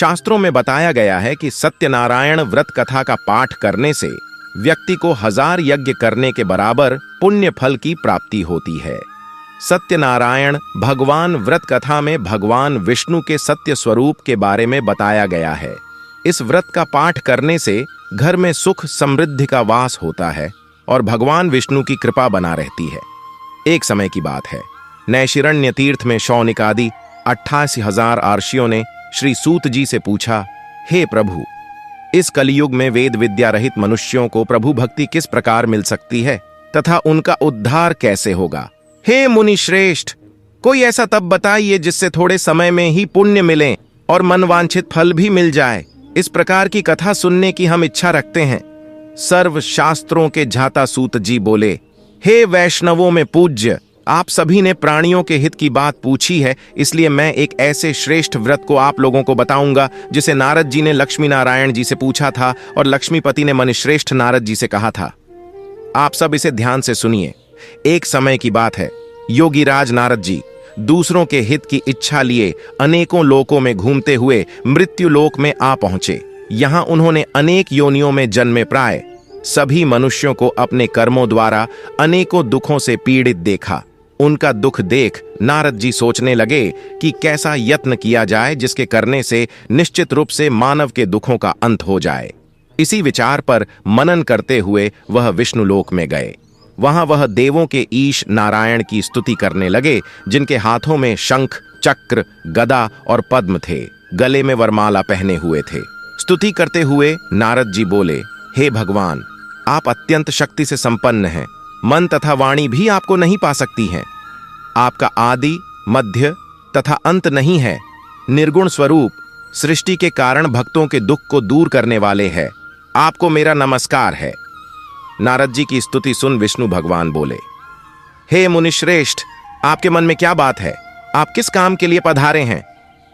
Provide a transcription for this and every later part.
शास्त्रों में बताया गया है कि सत्यनारायण व्रत कथा का पाठ करने से व्यक्ति को 1000 यज्ञ करने के बराबर पुण्य फल की प्राप्ति होती है। सत्यनारायण भगवान व्रत कथा में भगवान विष्णु के सत्य स्वरूप के बारे में बताया गया है। इस व्रत का पाठ करने से घर में सुख समृद्धि का वास होता है और भगवान विष्णु की कृपा बना रहती है। एक समय की बात है, नैशिरण्य तीर्थ में शौनिक आदि 88,000 आर्षियों ने श्री सूत जी से पूछा, हे प्रभु, इस कलयुग में वेद विद्या रहित मनुष्यों को प्रभु भक्ति किस प्रकार मिल सकती है तथा उनका उद्धार कैसे होगा? हे मुनि श्रेष्ठ, कोई ऐसा तप बताइए जिससे थोड़े समय में ही पुण्य मिले और मनवांछित फल भी मिल जाए। इस प्रकार की कथा सुनने की हम इच्छा रखते हैं। सर्व शास्त्रों के झाता सूत जी बोले, हे वैष्णवों में पूज्य, आप सभी ने प्राणियों के हित की बात पूछी है, इसलिए मैं एक ऐसे श्रेष्ठ व्रत को आप लोगों को बताऊंगा जिसे नारद जी ने लक्ष्मी नारायण जी से पूछा था और लक्ष्मीपति ने मनुश्रेष्ठ नारद जी से कहा था। आप सब इसे ध्यान से सुनिए। एक समय की बात है, योगीराज नारद जी दूसरों के हित की इच्छा लिए अनेकों लोकों में घूमते हुए मृत्यु लोक में आ पहुंचे। यहां उन्होंने अनेक योनियों में जन्मे प्राय सभी मनुष्यों को अपने कर्मों द्वारा अनेकों दुखों से पीड़ित देखा। उनका दुख देख नारद जी सोचने लगे कि कैसा यत्न किया जाए जिसके करने से निश्चित रूप से मानव के दुखों का अंत हो जाए। इसी विचार पर मनन करते हुए वह विष्णु लोक में गए। वहां वह देवों के ईश नारायण की स्तुति करने लगे, जिनके हाथों में शंख, चक्र, गदा और पद्म थे, गले में वरमाला पहने हुए थे। स्तुति करते हुए नारद जी बोले, हे भगवान, आप अत्यंत शक्ति से संपन्न हैं, मन तथा वाणी भी आपको नहीं पा सकती हैं। आपका आदि, मध्य तथा अंत नहीं है। निर्गुण स्वरूप सृष्टि के कारण भक्तों के दुख को दूर करने वाले हैं। आपको मेरा नमस्कार है। नारद जी की स्तुति सुन विष्णु भगवान बोले, हे मुनिश्रेष्ठ, आपके मन में क्या बात है? आप किस काम के लिए पधारे हैं?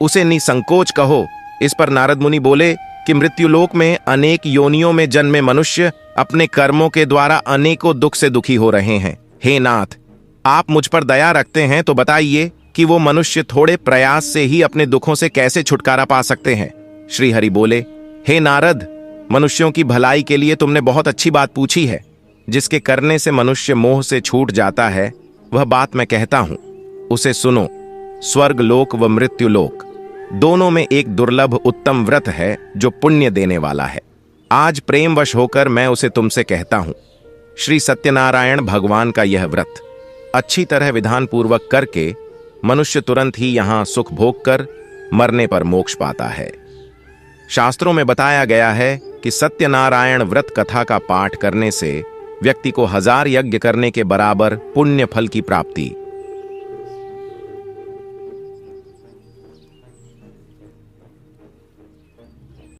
उसे निसंकोच कहो। इस पर नारद मुनि बोले कि मृत्युलोक में अनेक योनियों में जन्मे मनुष्य अपने कर्मों के द्वारा अनेकों दुख से दुखी हो रहे हैं। हे नाथ, आप मुझ पर दया रखते हैं तो बताइए कि वो मनुष्य थोड़े प्रयास से ही अपने दुखों से कैसे छुटकारा पा सकते हैं? श्री हरि बोले, हे नारद, मनुष्यों की भलाई के लिए तुमने बहुत अच्छी बात पूछी है। जिसके करने से मनुष्य मोह से छूट जाता है, वह बात मैं कहता हूं, उसे सुनो। स्वर्ग लोक व मृत्यु लोक दोनों में एक दुर्लभ उत्तम व्रत है जो पुण्य देने वाला है। आज प्रेमवश होकर मैं उसे तुमसे कहता हूं। श्री सत्यनारायण भगवान का यह व्रत अच्छी तरह विधान पूर्वक करके मनुष्य तुरंत ही यहां सुख भोग कर मरने पर मोक्ष पाता है। शास्त्रों में बताया गया है कि सत्यनारायण व्रत कथा का पाठ करने से व्यक्ति को 1000 यज्ञ करने के बराबर पुण्य फल की प्राप्ति